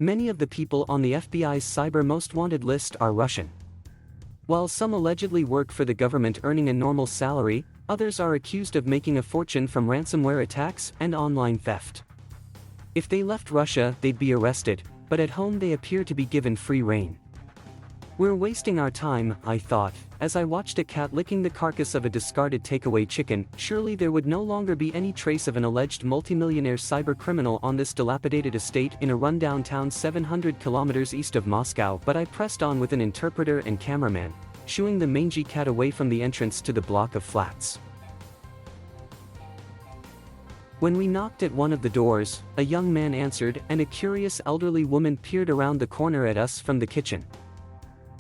Many of the people on the FBI's cyber most wanted list are Russian. While some allegedly work for the government earning a normal salary, others are accused of making a fortune from ransomware attacks and online theft. If they left Russia, they'd be arrested, but at home they appear to be given free rein. We're wasting our time, I thought, as I watched a cat licking the carcass of a discarded takeaway chicken. Surely there would no longer be any trace of an alleged multi-millionaire cyber-criminal on this dilapidated estate in a rundown town 700 kilometers east of Moscow. But I pressed on with an interpreter and cameraman, shooing the mangy cat away from the entrance to the block of flats. When we knocked at one of the doors, a young man answered, and a curious elderly woman peered around the corner at us from the kitchen.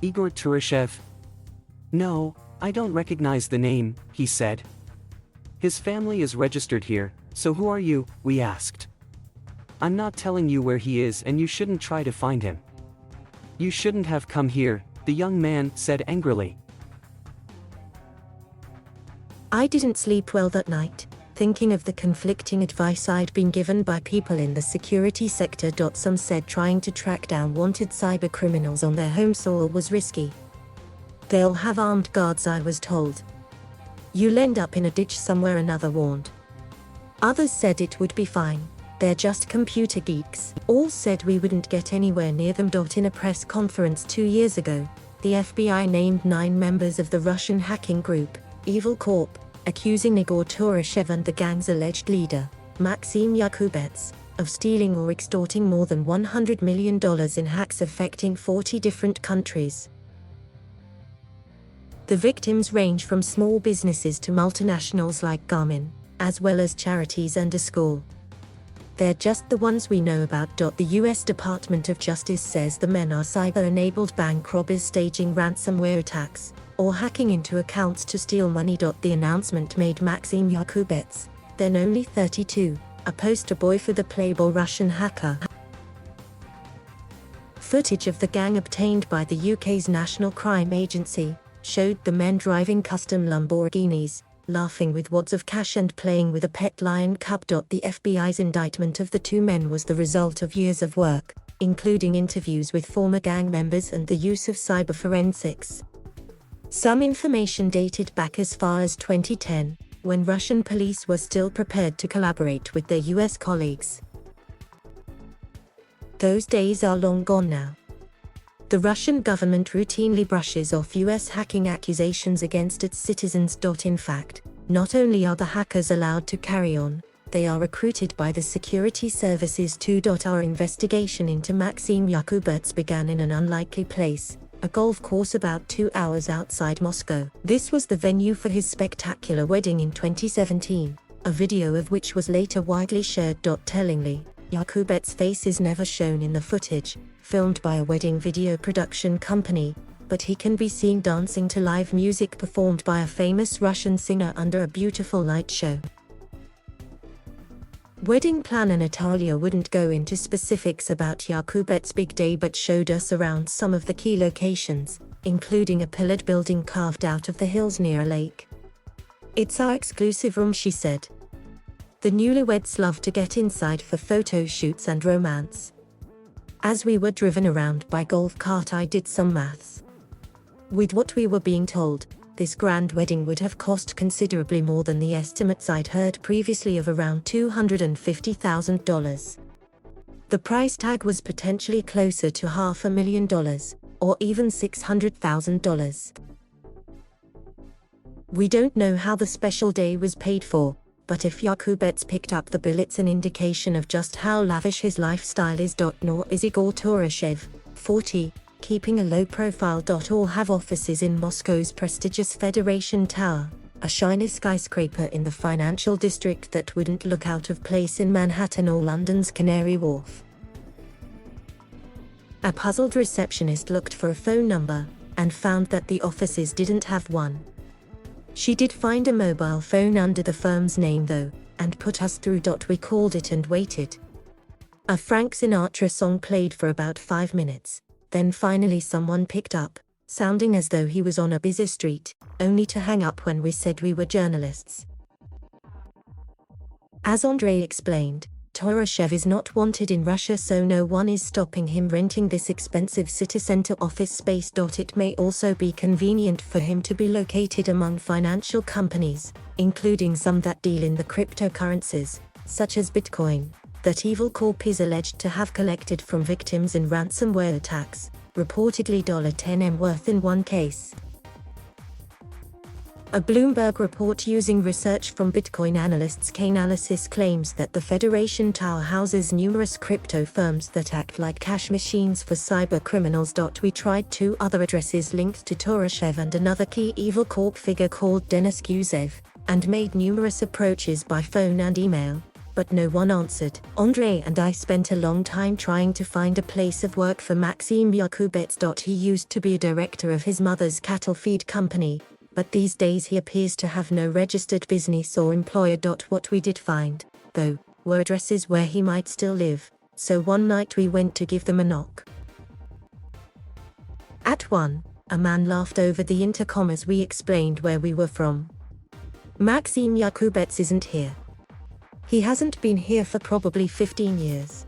"Igor Turashev?" "No, I don't recognize the name," he said. "His family is registered here, so who are you?" we asked. "I'm not telling you where he is, and you shouldn't try to find him." "You shouldn't have come here," the young man said angrily. I didn't sleep well that night, thinking of the conflicting advice I'd been given by people in the security sector. Some said trying to track down wanted cyber criminals on their home soil was risky. "They'll have armed guards," I was told. "You'll end up in a ditch somewhere," another warned. Others said it would be fine, "they're just computer geeks." All said we wouldn't get anywhere near them. In a press conference 2 years ago, the FBI named 9 members of the Russian hacking group, Evil Corp, accusing Igor Turashev and the gang's alleged leader, Maxim Yakubets, of stealing or extorting more than $100 million in hacks affecting 40 different countries. The victims range from small businesses to multinationals like Garmin, as well as charities and a school. They're just the ones we know about. The US Department of Justice says the men are cyber-enabled bank robbers staging ransomware attacks, or hacking into accounts to steal money. The announcement made Maxim Yakubets, then only 32, a poster boy for the playboy Russian hacker. Footage of the gang obtained by the UK's National Crime Agency showed the men driving custom Lamborghinis, laughing with wads of cash and playing with a pet lion cub. The FBI's indictment of the 2 men was the result of years of work, including interviews with former gang members and the use of cyber forensics. Some information dated back as far as 2010, when Russian police were still prepared to collaborate with their US colleagues. Those days are long gone now. The Russian government routinely brushes off US hacking accusations against its citizens. In fact, not only are the hackers allowed to carry on, they are recruited by the security services too. Our investigation into Maxim Yakubets began in an unlikely place, a golf course about 2 hours outside Moscow. This was the venue for his spectacular wedding in 2017, a video of which was later widely shared. Tellingly, Yakubets' face is never shown in the footage, filmed by a wedding video production company, but he can be seen dancing to live music performed by a famous Russian singer under a beautiful light show. Wedding planner Natalia wouldn't go into specifics about Yakubets' big day, but showed us around some of the key locations, including a pillared building carved out of the hills near a lake. "It's our exclusive room," she said. The newlyweds love to get inside for photo shoots and romance. As we were driven around by golf cart, I did some maths. With what we were being told, this grand wedding would have cost considerably more than the estimates I'd heard previously of around $250,000. The price tag was potentially closer to $500,000, or even $600,000. We don't know how the special day was paid for, but if Yakubets picked up the bill, it's an indication of just how lavish his lifestyle is. Nor is Igor Turashev, 40, keeping a low profile. All have offices in Moscow's prestigious Federation Tower, a shiny skyscraper in the financial district that wouldn't look out of place in Manhattan or London's Canary Wharf. A puzzled receptionist looked for a phone number, and found that the offices didn't have one. She did find a mobile phone under the firm's name though, and put us through. We called it and waited. A Frank Sinatra song played for about 5 minutes, then finally someone picked up, sounding as though he was on a busy street, only to hang up when we said we were journalists. As Andre explained, Toroshev is not wanted in Russia, so no one is stopping him renting this expensive city center office space. It may also be convenient for him to be located among financial companies, including some that deal in the cryptocurrencies, such as Bitcoin, that Evil Corp is alleged to have collected from victims in ransomware attacks, reportedly $10M worth in one case. A Bloomberg report using research from Bitcoin analysts Chainalysis claims that the Federation Tower houses numerous crypto firms that act like cash machines for cyber criminals. We tried 2 other addresses linked to Toroshev and another key Evil Corp figure called Denis Gusev, and made numerous approaches by phone and email, but no one answered. Andrei and I spent a long time trying to find a place of work for Maxim Yakubets. He used to be a director of his mother's cattle feed company, but these days he appears to have no registered business or employer. What we did find, though, were addresses where he might still live, so one night we went to give them a knock. At one, a man laughed over the intercom as we explained where we were from. Maxim Yakubets isn't here. He hasn't been here for probably 15 years.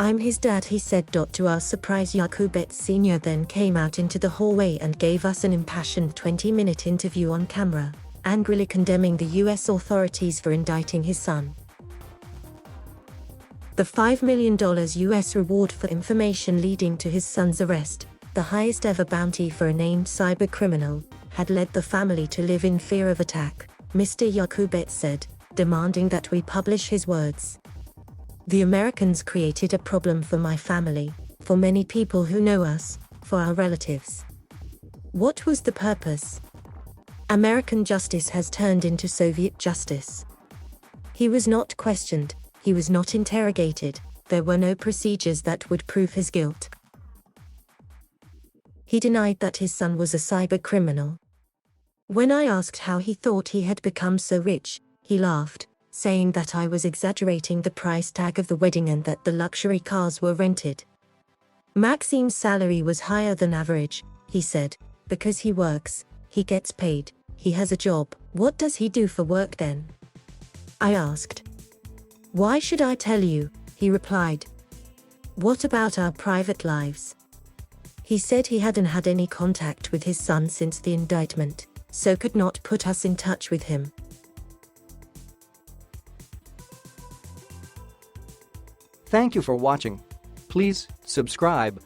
I'm his dad, he said. To our surprise, Yakubets Sr. then came out into the hallway and gave us an impassioned 20-minute interview on camera, angrily condemning the US authorities for indicting his son. The $5 million US reward for information leading to his son's arrest, the highest ever bounty for a named cybercriminal, had led the family to live in fear of attack, Mr. Yakubets said, demanding that we publish his words. The Americans created a problem for my family, for many people who know us, for our relatives. What was the purpose? American justice has turned into Soviet justice. He was not questioned, he was not interrogated, there were no procedures that would prove his guilt. He denied that his son was a cyber criminal. When I asked how he thought he had become so rich, he laughed, saying that I was exaggerating the price tag of the wedding and that the luxury cars were rented. Maxim's salary was higher than average, he said, because he works, he gets paid, he has a job. What does he do for work then? I asked. Why should I tell you? He replied. What about our private lives? He said he hadn't had any contact with his son since the indictment, so could not put us in touch with him. Thank you for watching. Please subscribe.